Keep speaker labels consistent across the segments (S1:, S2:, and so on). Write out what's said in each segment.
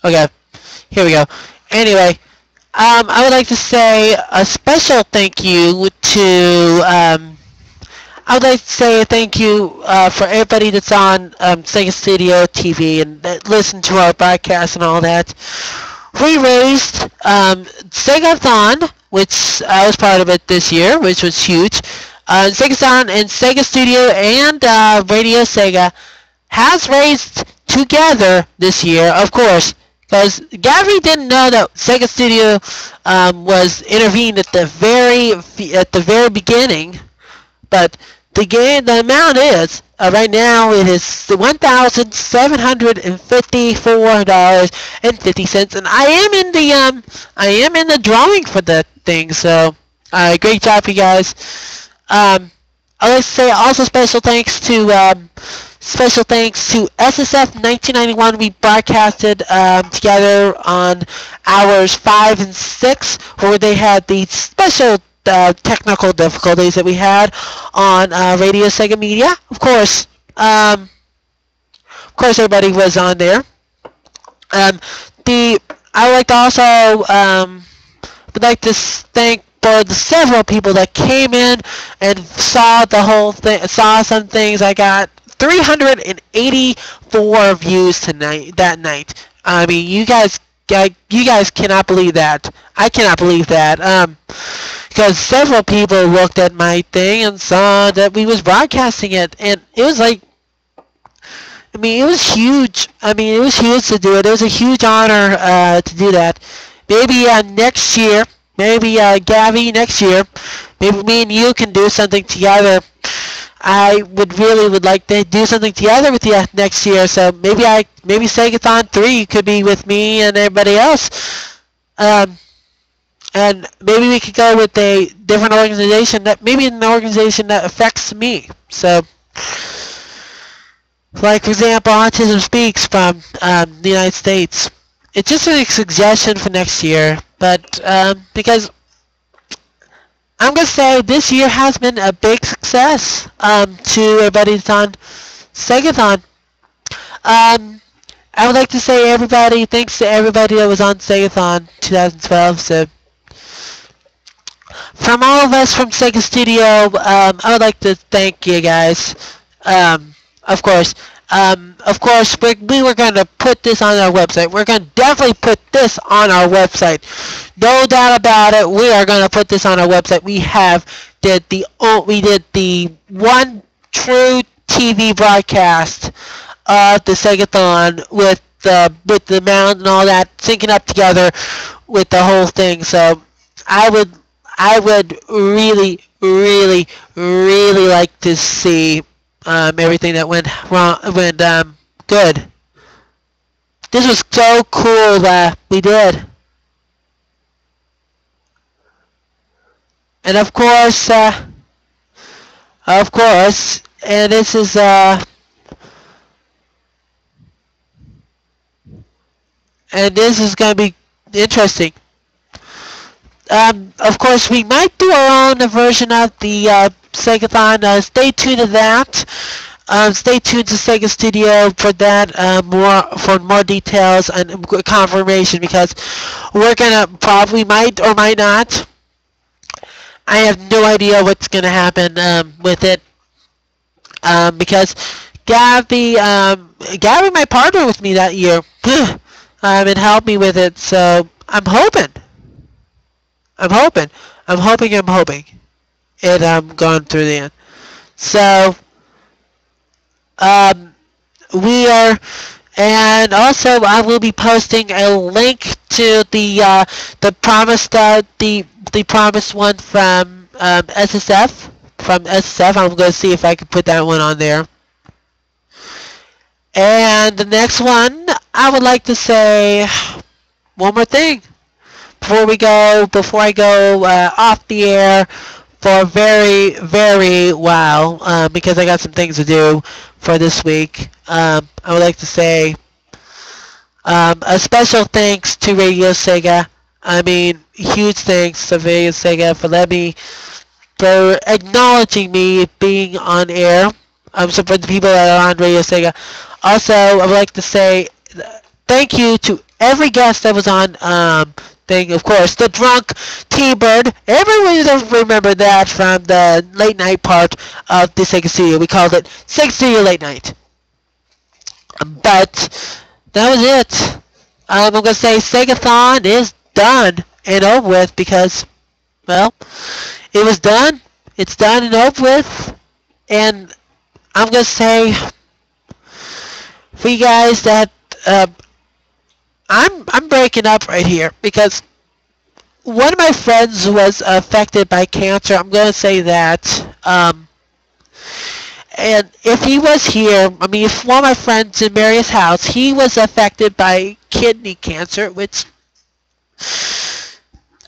S1: Okay, here we go. Anyway, I would like to say a special thank you to I would like to say thank you for everybody that's on SEGA Studio TV and that listen to our broadcast and all that. We raised SEGAthon, which I was part of it this year, which was huge. SEGAthon and SEGA Studio and Radio Sega has raised together this year, of course, because Gary didn't know that Sega Studio was intervened at the very beginning, but the amount is right now it is $1,754.50, and I am in the drawing for that thing. So great job, you guys. I'd like to say also special thanks to SSF 1991. We broadcasted together on hours 5 and 6, where they had the special technical difficulties that we had on Radio Sega Media. Of course, everybody was on there. I would like to also thank for the several people that came in and saw the whole thing, saw some things. I got 384 views that night. I mean, you guys cannot believe that. I cannot believe that. Because several people looked at my thing and saw that we was broadcasting it, and it was like, I mean, it was huge. I mean, it was huge to do it. It was a huge honor to do that. Maybe next year, maybe Gabby next year, maybe me and you can do something together. I would like to do something together with you next year. So maybe SEGAthon 3 could be with me and everybody else. And maybe we could go with a different organization, maybe an organization that affects me. So, like for example, Autism Speaks from the United States. It's just a suggestion for next year, but because I'm gonna say this year has been a big success to everybody that's on SEGAthon. I would like to say thanks to everybody that was on SEGAthon 2012. So, from all of us from SEGA Studio, I would like to thank you guys. Of course, we were going to put this on our website. We're going to definitely put this on our website. No doubt about it. We are going to put this on our website. We did the one true TV broadcast of the SEGAthon with the amount and all that syncing up together with the whole thing. So I would really, really, really like to see everything that went good. This was so cool that we did. And of course, and this is going to be interesting. Of course, we might do our own version of the SEGAthon. Stay tuned to that. Stay tuned to SEGA Studio for that, more details and confirmation, because we're gonna probably might or might not. I have no idea what's gonna happen with it, because Gabby, my partner with me that year, and helped me with it. So I'm hoping it gone through the end. So we are, and also I will be posting a link to the promised one from SSF. I'm going to see if I can put that one on there. And the next one, I would like to say one more thing before I go off the air for a very, very while, because I got some things to do for this week. I would like to say a special thanks to Radio Sega. I mean, huge thanks to Radio Sega for acknowledging me being on air. So for the people that are on Radio Sega. Also, I would like to say thank you to every guest that was on thing, of course, the drunk T-Bird. Everyone will remember that from the late night part of the Sega Studio. We called it Sega Studio Late Night. But that was it. I'm gonna say SEGAthon is done and over with because, well, it was done. It's done and over with. And I'm gonna say for you guys that I'm breaking up right here because one of my friends was affected by cancer. I'm gonna say that. And if he was here, I mean, if one of my friends in Marius' house, he was affected by kidney cancer, which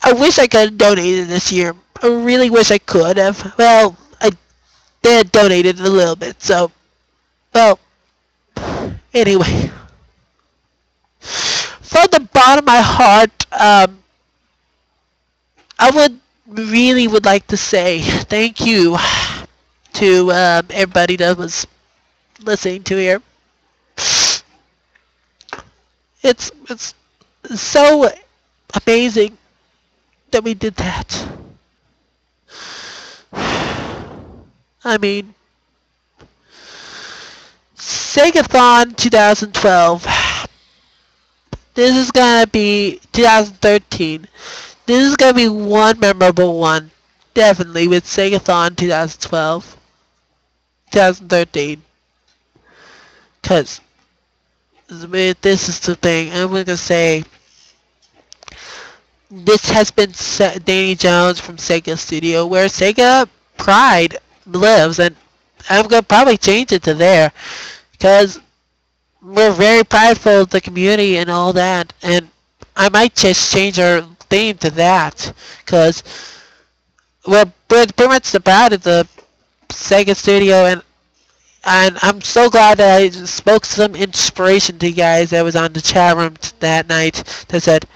S1: I wish I could have donated this year. I really wish I could have. Well, I did donated a little bit, so, well, anyway. From the bottom of my heart, I would like to say thank you to everybody that was listening to here. It's so amazing that we did that. I mean, SEGAthon 2012. This is gonna be 2013. This is gonna be one memorable one, definitely, with SEGAthon 2012, 2013. Cause this is the thing. I'm gonna say this has been Danny Jones from SEGA Studio, where SEGA pride lives, and I'm gonna probably change it to there, cause we're very prideful of the community and all that, and I might just change our theme to that, cause we're pretty much the pride of the SEGA Studio, and I'm so glad that I spoke some inspiration to you guys that was on the chat room that night that said,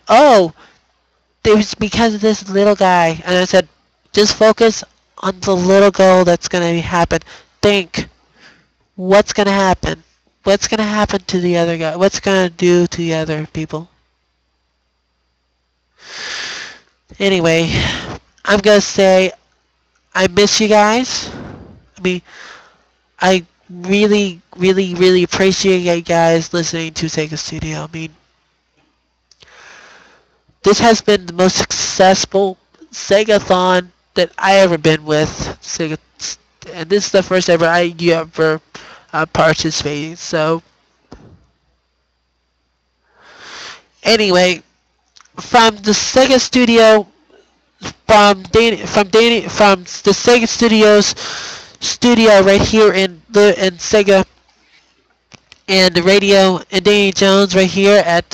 S1: oh, it was because of this little guy. And I said, just focus on the little goal that's going to happen. Think, what's going to happen? What's going to happen to the other guy? What's going to do to the other people? Anyway, I'm going to say, I miss you guys. I mean, I really, really, really appreciate you guys listening to SEGA Studio. I mean, this has been the most successful SEGAthon that I ever been with. Sega, and this is the first ever I ever participated. So, anyway, from the SEGA Studio, from the SEGA Studios studio right here in SEGA, and the radio, and Danny Jones right here at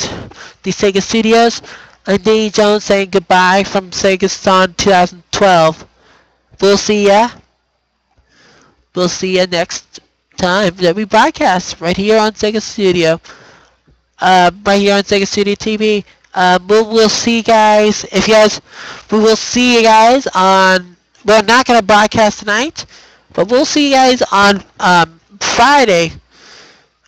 S1: the SEGA Studios. I'm Danny Jones saying goodbye from SEGAthon 2012. We'll see ya. We'll see ya next time that we broadcast right here on SEGA Studio. Right here on SEGA Studio TV. We'll see you guys. We will see you guys on. We're not gonna broadcast tonight, but we'll see you guys on Friday.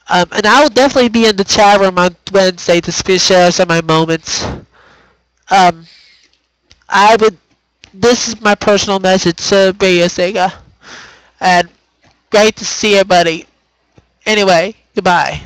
S1: And I will definitely be in the chat room on Wednesday to share some of my moments. This is my personal message to Radio Sega. And great to see everybody. Anyway, goodbye.